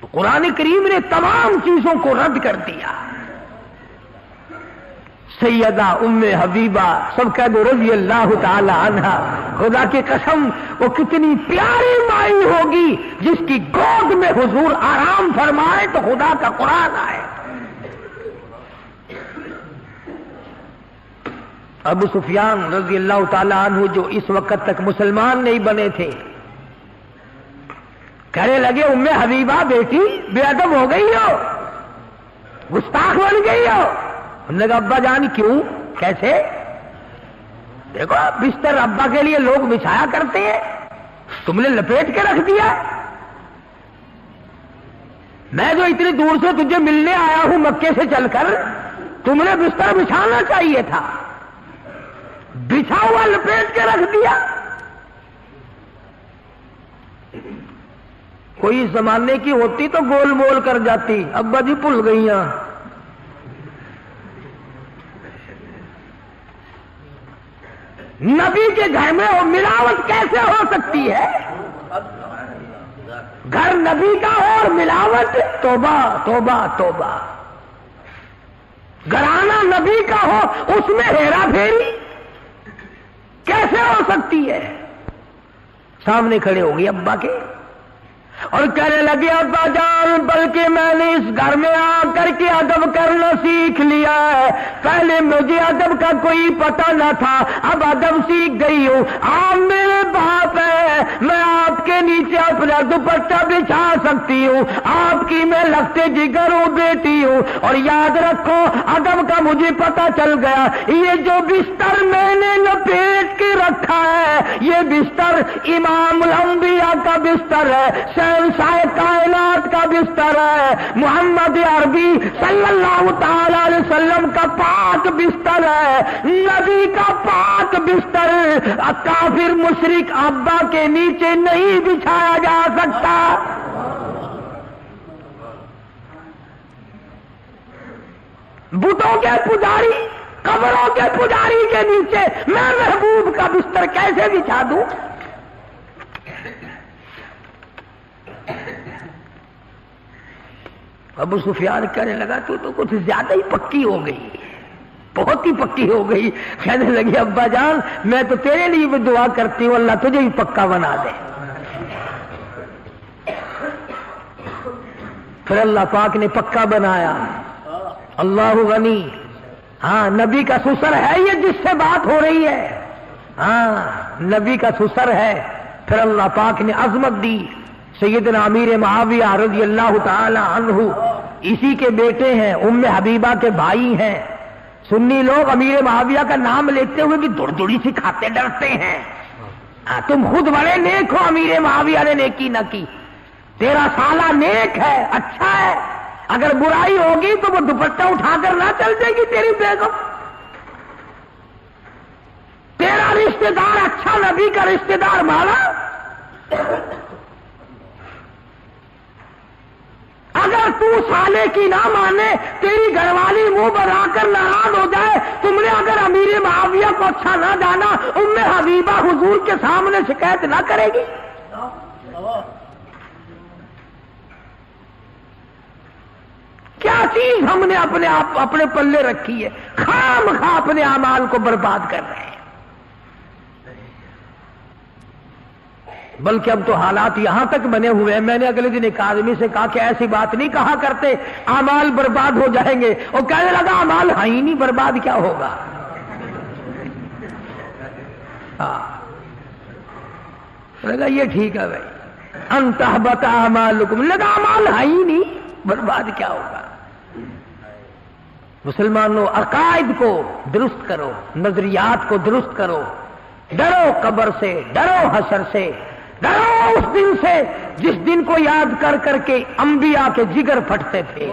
A: تو قرآن کریم نے تمام چیزوں کو رد کر دیا سیدہ ام حبیبہ سب کہہ دو رضی اللہ تعالی عنہا خدا کی قسم وہ کتنی پیاری مائی ہوگی جس کی گود میں حضور آرام فرمائے تو خدا کا قرآن آئے ابو سفیان رضی اللہ تعالی عنہ جو اس وقت تک مسلمان نہیں بنے تھے کہنے لگے ام حبیبہ بیٹی بے ادب ہو گئی ہو گستاخ بن گئی ہو انہوں نے کہا ابا جان کیوں کیسے دیکھو بستر ابا کے لیے لوگ بچھایا کرتے ہیں تم نے لپیٹ کے رکھ دیا میں جو اتنی دور سے تجھے ملنے آیا ہوں مکے سے چل کر تم نے بستر بچھانا چاہیے تھا بچھا ہوا لپیٹ کے رکھ دیا کوئی زمانے کی ہوتی تو گول مول کر جاتی ابا جی بھول گئی ہیں نبی کے گھر میں وہ ملاوٹ کیسے ہو سکتی ہے گھر نبی کا ہو اور ملاوٹ توبہ توبہ توبہ گھرانہ نبی کا ہو اس میں ہیرا پھیری کیسے ہو سکتی ہے سامنے کھڑے ہو گئے ابا کے اور کہنے لگے ابا جان بلکہ میں نے اس گھر میں آ کر کے ادب کرنا سیکھ لیا ہے پہلے مجھے ادب کا کوئی پتہ نہ تھا اب ادب سیکھ گئی ہوں آپ میرے باپ ہے میں آپ کے نیچے اپنا دوپٹہ بچھا سکتی ہوں آپ کی میں لگتے جگر ہوں بیٹی ہوں اور یاد رکھو ادب کا مجھے پتہ چل گیا یہ جو بستر میں نے لپیٹ کے رکھا ہے یہ بستر امام الانبیاء کا بستر ہے شہنشاہ کائنات کا بستر ہے محمد عربی صلی اللہ تعالی علیہ وسلم کا پاک بستر ہے نبی کا پاک بستر کافر مشرک ابا کے نیچے نہیں بچھایا جا سکتا بتوں کے پجاری قبروں کے پجاری کے نیچے میں محبوب کا بستر کیسے بچھا دوں ابو سفیان کہنے لگا تو کچھ زیادہ ہی پکی ہو گئی بہت ہی پکی ہو گئی کہنے لگی ابا جان میں تو تیرے لیے بھی دعا کرتی ہوں اللہ تجھے بھی پکا بنا دے پھر اللہ پاک نے پکا بنایا اللہ غنی ہاں نبی کا سسر ہے یہ جس سے بات ہو رہی ہے ہاں نبی کا سسر ہے پھر اللہ پاک نے عظمت دی سیدنا امیر معاویہ رضی اللہ تعالی عنہ اسی کے بیٹے ہیں ام حبیبہ کے بھائی ہیں سنی لوگ امیر معاویہ کا نام لیتے ہوئے بھی دڑدڑی سے کھاتے ڈرتے ہیں تم خود بڑے نیک ہو امیر معاویہ نے نیکی نہ کی تیرا سالہ نیک ہے اچھا ہے اگر برائی ہوگی تو وہ دوپٹہ اٹھا کر نہ چل جائے گی تیری بیگم تیرا رشتہ دار اچھا نبی کا رشتہ دار مانا اگر تو سالے کی نہ مانے تیری گھر والی منہ بنا کر ناراض ہو جائے تم نے اگر امیر معاویہ کو اچھا نہ جانا ام حبیبہ حضور کے سامنے شکایت نہ کرے گی کیا چیز ہم نے اپنے پلے رکھی ہے خام خواہ اپنے اعمال کو برباد کر رہے ہیں بلکہ اب تو حالات یہاں تک بنے ہوئے ہیں میں نے اگلے دن ایک آدمی سے کہا کہ ایسی بات نہیں کہا کرتے اعمال برباد ہو جائیں گے اور کہنے لگا اعمال ہاں ہی نہیں برباد کیا ہوگا لگا یہ ٹھیک ہے بھائی انتحبط اعمالکم لگا اعمال ہاں ہی نہیں برباد کیا ہوگا مسلمانوں عقائد کو درست کرو نظریات کو درست کرو ڈرو قبر سے ڈرو حشر سے ڈرو اس دن سے جس دن کو یاد کر کر کے انبیاء کے جگر پھٹتے تھے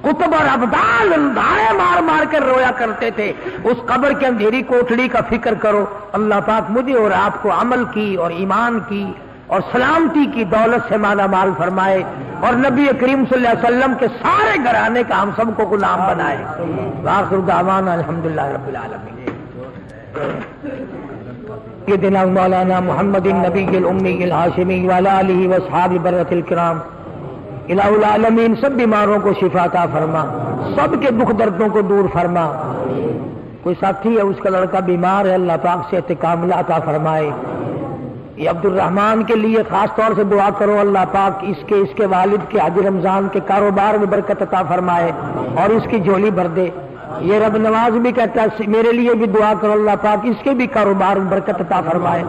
A: قطب اور ابدال دھارے مار مار کر رویا کرتے تھے، اس قبر کے اندھیری کوٹڑی کا فکر کرو۔ اللہ پاک مجھے اور آپ کو عمل کی اور ایمان کی اور سلامتی کی دولت سے مالا مال فرمائے، اور نبی کریم صلی اللہ علیہ وسلم کے سارے گھرانے کا ہم سب کو غلام بنائے۔ وآخر دعوانا الحمدللہ رب العالمین۔ سیدنا مولانا محمد النبی الامی الہاشمی وعلی آلہ واصحابہ بررۃ الکرام۔ الہ العالمین سب بیماروں کو شفا عطا فرما، سب کے دکھ دردوں کو دور فرما۔ کوئی ساتھی ہے، اس کا لڑکا بیمار ہے، اللہ پاک صحت کاملہ عطا فرمائے۔ یہ عبد الرحمان کے لیے خاص طور سے دعا کرو، اللہ پاک اس کے والد کے حج رمضان کے کاروبار میں برکت عطا فرمائے اور اس کی جھولی بھر دے۔ یہ رب نواز بھی کہتا ہے میرے لیے بھی دعا کرو، اللہ پاک اس کے بھی کاروبار میں برکت عطا فرمائے۔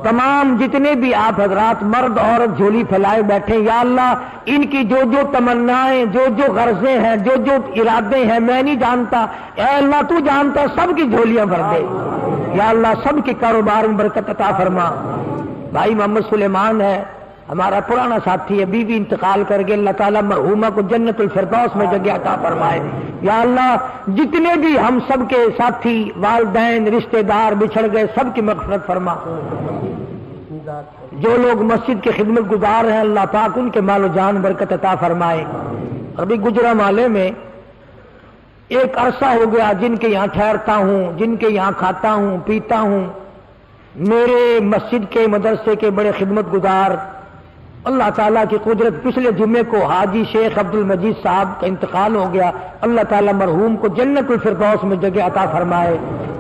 A: تمام جتنے بھی آپ حضرات مرد عورت جھولی پھیلائے بیٹھے، یا اللہ ان کی جو جو تمنائیں، جو جو غرضیں ہیں، جو جو ارادے ہیں میں نہیں جانتا، اے اللہ تو جانتا، سب کی جھولیاں بھر دے۔ یا اللہ سب کے کاروبار میں برکت عطا فرما۔ بھائی محمد سلیمان ہے، ہمارا پرانا ساتھی ہے، بیوی انتقال کر گئے، اللہ تعالیٰ مرحومہ کو جنت الفردوس میں جگہ عطا فرمائے۔ یا اللہ جتنے بھی ہم سب کے ساتھی، والدین، رشتہ دار بچھڑ گئے، سب کی مغفرت فرما۔ جو لوگ مسجد کی خدمت گزار ہیں، اللہ پاک ان کے مال و جان برکت عطا فرمائے۔ ابھی گجرانوالے میں ایک عرصہ ہو گیا جن کے یہاں ٹھہرتا ہوں، جن کے یہاں کھاتا ہوں پیتا ہوں، میرے مسجد کے مدرسے کے بڑے خدمت گزار، اللہ تعالیٰ کی قدرت پچھلے جمعے کو حاجی شیخ عبد المجید صاحب کا انتقال ہو گیا، اللہ تعالیٰ مرحوم کو جنت الفردوس میں جگہ عطا فرمائے۔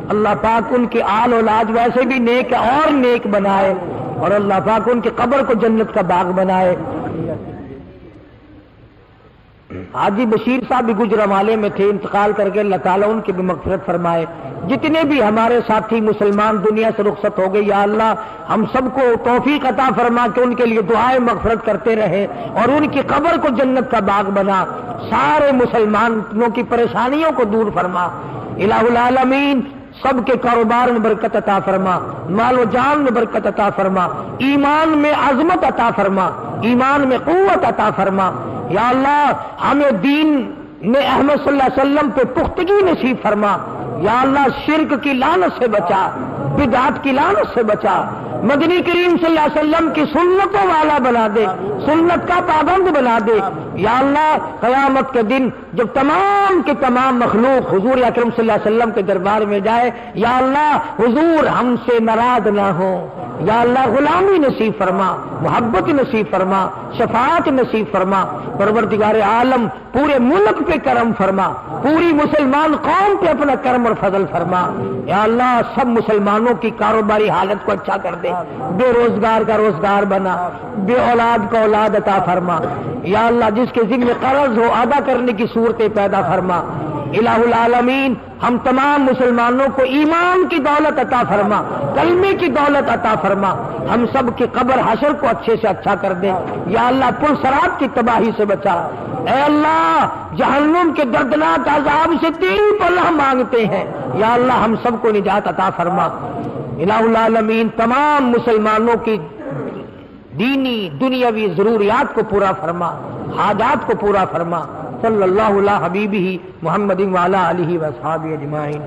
A: اللہ پاک ان کی آل اولاد ویسے بھی نیک اور نیک بنائے، اور اللہ پاک ان کی قبر کو جنت کا باغ بنائے۔ حاجی بشیر صاحب بھی گجرانوالے میں تھے، انتقال کر کے اللہ تعالیٰ ان کی بھی مغفرت فرمائے۔ جتنے بھی ہمارے ساتھی مسلمان دنیا سے رخصت ہو گئے، یا اللہ ہم سب کو توفیق عطا فرما کہ ان کے لیے دعائیں مغفرت کرتے رہے اور ان کی قبر کو جنت کا باغ بنا۔ سارے مسلمانوں کی پریشانیوں کو دور فرما۔ الہ العالمین سب کے کاروبار میں برکت عطا فرما، مال و جان میں برکت عطا فرما، ایمان میں عظمت عطا فرما، ایمان میں قوت عطا فرما۔ یا اللہ ہمیں دین میں احمد صلی اللہ علیہ وسلم پہ پختگی نصیب فرما۔ یا اللہ شرک کی لعنت سے بچا، بدعات کی لعنت سے بچا، مدنی کریم صلی اللہ علیہ وسلم کی سنتوں والا بنا دے، سنت کا پابند بنا دے۔ یا اللہ قیامت کے دن جب تمام کے تمام مخلوق حضور اکرم صلی اللہ علیہ وسلم کے دربار میں جائے، یا اللہ حضور ہم سے ناراض نہ ہو، یا اللہ غلامی نصیب فرما، محبت نصیب فرما، شفاعت نصیب فرما۔ پروردگار عالم پورے ملک پہ کرم فرما، پوری مسلمان قوم پہ اپنا کرم اور فضل فرما۔ یا اللہ سب مسلمانوں کی کاروباری حالت کو اچھا کر دے، بے روزگار کا روزگار بنا، بے اولاد کا اولاد عطا فرما۔ یا اللہ جس کے ذمہ قرض ہو ادا کرنے کی صورتیں پیدا فرما۔ الہ العالمین ہم تمام مسلمانوں کو ایمان کی دولت عطا فرما، کلمے کی دولت عطا فرما، ہم سب کی قبر حشر کو اچھے سے اچھا کر دے۔ یا اللہ پل صراط کی تباہی سے بچا۔ اے اللہ جہنم کے دردناک عذاب سے تیری پناہ مانگتے ہیں، یا اللہ ہم سب کو نجات عطا فرما۔ الہ العالمین تمام مسلمانوں کی دینی دنیاوی ضروریات کو پورا فرما، حاجات کو پورا فرما۔ صلی اللہ علیہ حبیبہ محمد وعلی آلہ واصحابہ اجمعین۔